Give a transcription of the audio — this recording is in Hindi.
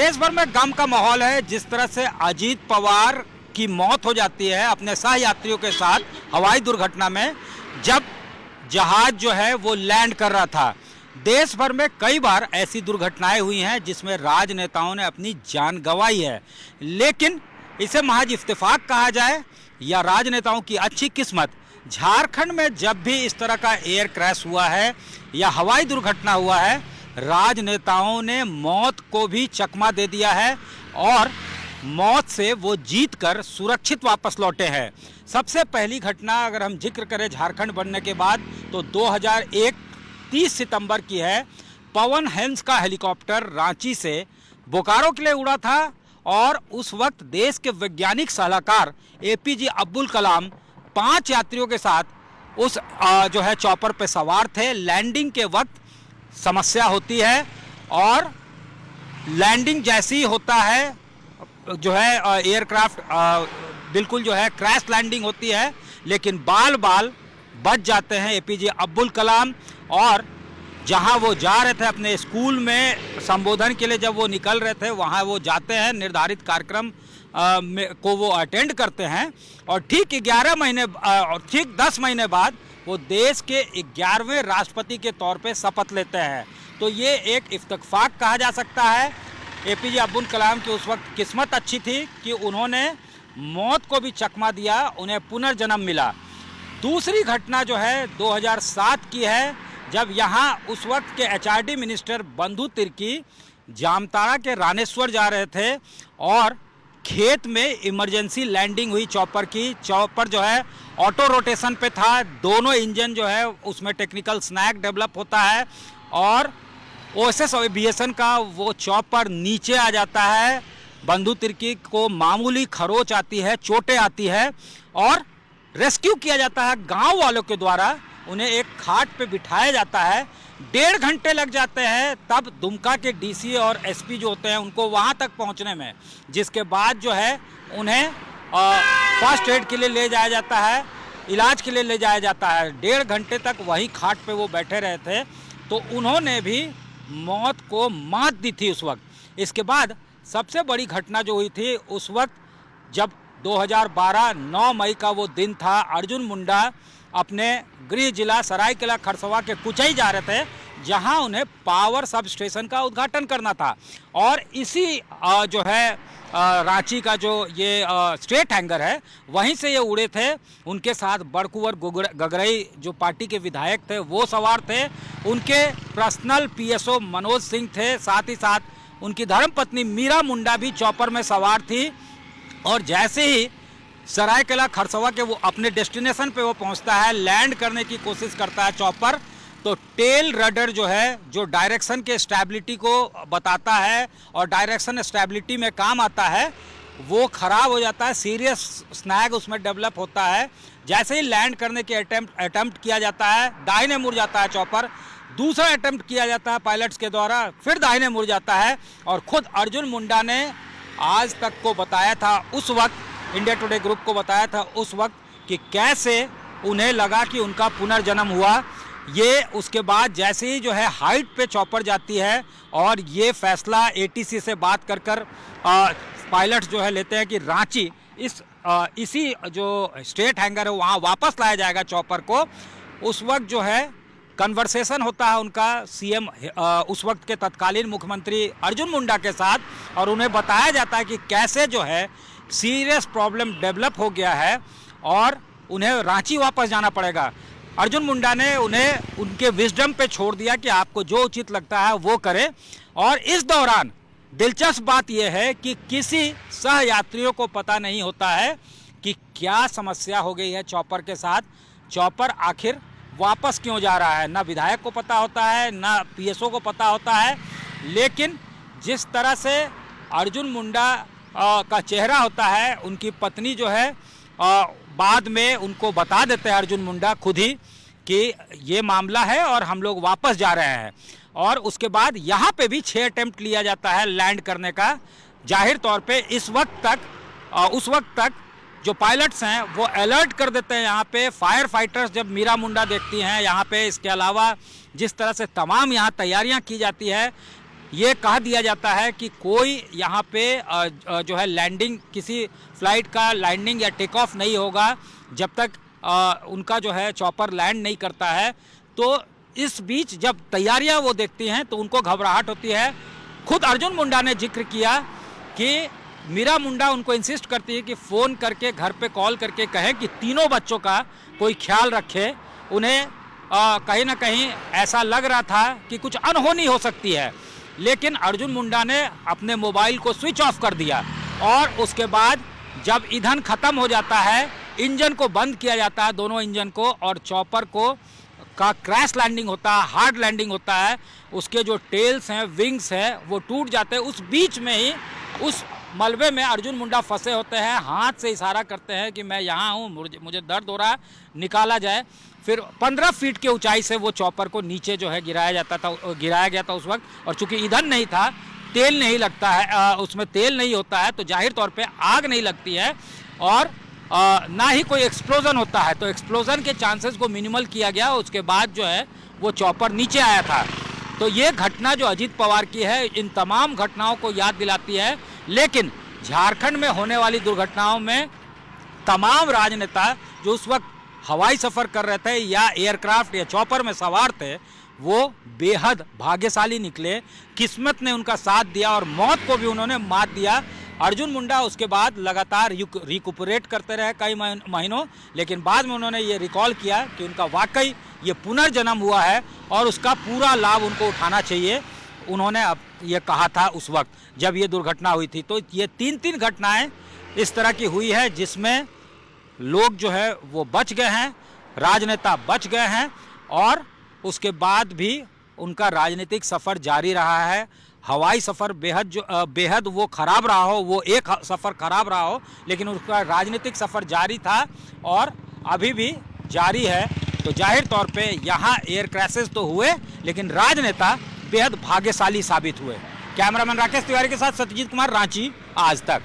देश भर में गम का माहौल है। जिस तरह से अजीत पवार की मौत हो जाती है अपने सह यात्रियों के साथ हवाई दुर्घटना में, जब जहाज जो है वो लैंड कर रहा था। देश भर में कई बार ऐसी दुर्घटनाएं हुई हैं जिसमें राजनेताओं ने अपनी जान गंवाई है, लेकिन इसे महज इत्तेफाक कहा जाए या राजनेताओं की अच्छी किस्मत, झारखंड में जब भी इस तरह का एयर क्रैश हुआ है या हवाई दुर्घटना हुआ है, राजनेताओं ने मौत को भी चकमा दे दिया है और मौत से वो जीत कर सुरक्षित वापस लौटे हैं। सबसे पहली घटना अगर हम जिक्र करें झारखंड बनने के बाद तो 2001 30 सितंबर की है। पवन हंस का हेलीकॉप्टर रांची से बोकारो के लिए उड़ा था और उस वक्त देश के वैज्ञानिक सलाहकार एपीजे अब्दुल कलाम 5 यात्रियों के साथ उस जो है चॉपर पे सवार थे। लैंडिंग के वक्त समस्या होती है और लैंडिंग जैसी ही होता है जो है एयरक्राफ्ट बिल्कुल जो है क्रैश लैंडिंग होती है, लेकिन बाल बाल बच जाते हैं एपीजे अब्दुल कलाम। और जहां वो जा रहे थे अपने स्कूल में संबोधन के लिए, जब वो निकल रहे थे वहां वो जाते हैं, निर्धारित कार्यक्रम को वो अटेंड करते हैं और ठीक 11 महीने और ठीक 10 महीने बाद वो देश के 11वें राष्ट्रपति के तौर पे शपथ लेते हैं। तो ये एक इत्तेफाक कहा जा सकता है। एपीजे अब्दुल कलाम की उस वक्त किस्मत अच्छी थी कि उन्होंने मौत को भी चकमा दिया, उन्हें पुनर्जन्म मिला। दूसरी घटना जो है 2007 की है, जब यहाँ उस वक्त के एचआरडी मिनिस्टर बंधु तिर्की जामताड़ा के रानेश्वर जा रहे थे और खेत में इमरजेंसी लैंडिंग हुई चॉपर की। चॉपर जो है ऑटो रोटेशन पे था, दोनों इंजन जो है उसमें टेक्निकल स्नैक डेवलप होता है और ओएसएस एविएशन का वो चॉपर नीचे आ जाता है। बंधु तिर्की को मामूली खरोच आती है, चोटें आती है और रेस्क्यू किया जाता है गांव वालों के द्वारा। उन्हें एक खाट पे बिठाया जाता है, 1.5 घंटे लग जाते हैं तब दुमका के डीसी और एसपी जो होते हैं उनको वहां तक पहुंचने में, जिसके बाद जो है उन्हें फर्स्ट एड के लिए ले जाया जाता है, इलाज के लिए ले जाया जाता है। 1.5 घंटे तक वही खाट पे वो बैठे रहे थे, तो उन्होंने भी मौत को मात दी थी उस वक्त। इसके बाद सबसे बड़ी घटना जो हुई थी उस वक्त, जब 2012 9 मई का वो दिन था, अर्जुन मुंडा अपने गृह जिला सरायकेला खरसवा के कुचई जा रहे थे, जहां उन्हें पावर सब स्टेशन का उद्घाटन करना था और इसी जो है रांची का जो ये स्टेट हैंगर है वहीं से ये उड़े थे। उनके साथ बड़कुंवर गगरई जो पार्टी के विधायक थे वो सवार थे, उनके पर्सनल पीएसओ मनोज सिंह थे, साथ ही साथ उनकी धर्मपत्नी मीरा मुंडा भी चॉपर में सवार थी। और जैसे ही सरायकेला खरसवा के वो अपने डेस्टिनेशन पे वो पहुंचता है, लैंड करने की कोशिश करता है चॉपर, तो टेल रडर जो है जो डायरेक्शन के स्टेबिलिटी को बताता है और डायरेक्शन स्टेबिलिटी में काम आता है, वो ख़राब हो जाता है, सीरियस स्नैग उसमें डेवलप होता है। जैसे ही लैंड करने के अटेम्प्ट किया जाता है, दाहिने मुड़ जाता है चॉपर, दूसरा अटेम्प्ट किया जाता है पायलट्स के द्वारा, फिर दाहिने मुड़ जाता है। और खुद अर्जुन मुंडा ने आज तक को बताया था उस वक्त, इंडिया टुडे ग्रुप को बताया था उस वक्त कि कैसे उन्हें लगा कि उनका पुनर्जन्म हुआ। ये उसके बाद जैसे ही जो है हाइट पे चॉपर जाती है और ये फैसला एटीसी से बात कर कर पायलट्स जो है लेते हैं कि रांची इसी जो स्टेट हैंगर है वहाँ वापस लाया जाएगा चॉपर को। उस वक्त जो है कन्वर्सेशन होता है उनका सीएम उस वक्त के तत्कालीन मुख्यमंत्री अर्जुन मुंडा के साथ और उन्हें बताया जाता है कि कैसे जो है सीरियस प्रॉब्लम डेवलप हो गया है और उन्हें रांची वापस जाना पड़ेगा। अर्जुन मुंडा ने उन्हें उनके विजडम पे छोड़ दिया कि आपको जो उचित लगता है वो करें। और इस दौरान दिलचस्प बात यह है कि किसी सह यात्रियों को पता नहीं होता है कि क्या समस्या हो गई है चॉपर के साथ, चॉपर आखिर वापस क्यों जा रहा है। ना विधायक को पता होता है, ना पीएसओ को पता होता है। लेकिन जिस तरह से अर्जुन मुंडा का चेहरा होता है, उनकी पत्नी जो है बाद में उनको बता देते हैं अर्जुन मुंडा खुद ही कि ये मामला है और हम लोग वापस जा रहे हैं। और उसके बाद यहाँ पे भी 6 अटेम्प्ट लिया जाता है लैंड करने का। जाहिर तौर पे इस वक्त तक उस वक्त तक जो पायलट्स हैं वो अलर्ट कर देते हैं यहाँ पे। फायर फाइटर्स जब मीरा मुंडा देखती हैं यहाँ पे, इसके अलावा जिस तरह से तमाम यहाँ तैयारियाँ की जाती है, ये कह दिया जाता है कि कोई यहाँ पे जो है लैंडिंग, किसी फ्लाइट का लैंडिंग या टेक ऑफ नहीं होगा जब तक उनका जो है चॉपर लैंड नहीं करता है। तो इस बीच जब तैयारियां वो देखती हैं तो उनको घबराहट होती है। खुद अर्जुन मुंडा ने जिक्र किया कि मीरा मुंडा उनको इंसिस्ट करती है कि फ़ोन करके घर पे कॉल करके कहें कि तीनों बच्चों का कोई ख्याल रखे। उन्हें कहीं ना कहीं ऐसा लग रहा था कि कुछ अनहोनी हो सकती है, लेकिन अर्जुन मुंडा ने अपने मोबाइल को स्विच ऑफ कर दिया और उसके बाद जब ईंधन ख़त्म हो जाता है, इंजन को बंद किया जाता है, दोनों इंजन को, और चॉपर को का क्रैश लैंडिंग होता है, हार्ड लैंडिंग होता है। उसके जो टेल्स हैं, विंग्स हैं, वो टूट जाते हैं। उस बीच में ही उस मलबे में अर्जुन मुंडा फंसे होते हैं, हाथ से इशारा करते हैं कि मैं यहाँ हूँ, मुझे दर्द हो रहा है, निकाला जाए। फिर 15 फीट की ऊंचाई से वो चॉपर को नीचे जो है गिराया गया था उस वक्त। और चूंकि ईंधन नहीं था, तेल नहीं लगता है, उसमें तेल नहीं होता है, तो जाहिर तौर पे आग नहीं लगती है और ना ही कोई एक्सप्लोजन होता है। तो एक्सप्लोजन के चांसेस को मिनिमल किया गया। उसके बाद जो है वो चॉपर नीचे आया था। तो ये घटना जो अजीत पवार की है, इन तमाम घटनाओं को याद दिलाती है। लेकिन झारखंड में होने वाली दुर्घटनाओं में तमाम राजनेता जो उस वक्त हवाई सफ़र कर रहे थे या एयरक्राफ्ट या चॉपर में सवार थे, वो बेहद भाग्यशाली निकले। किस्मत ने उनका साथ दिया और मौत को भी उन्होंने मात दिया। अर्जुन मुंडा उसके बाद लगातार रिकुपरेट करते रहे कई महीनों, लेकिन बाद में उन्होंने ये रिकॉल किया कि उनका वाकई ये पुनर्जन्म हुआ है और उसका पूरा लाभ उनको उठाना चाहिए। उन्होंने अब ये कहा था उस वक्त जब ये दुर्घटना हुई थी। तो ये 3 घटनाएं इस तरह की हुई है जिसमें लोग जो है वो बच गए हैं, राजनेता बच गए हैं और उसके बाद भी उनका राजनीतिक सफ़र जारी रहा है। हवाई सफ़र बेहद वो ख़राब रहा हो, वो एक सफ़र ख़राब रहा हो, लेकिन उसका राजनीतिक सफ़र जारी था और अभी भी जारी है। तो जाहिर तौर पे यहाँ एयर क्रैशेस तो हुए, लेकिन राजनेता बेहद भाग्यशाली साबित हुए। कैमरामैन राकेश तिवारी के साथ सत्यजीत कुमार, रांची, आज तक।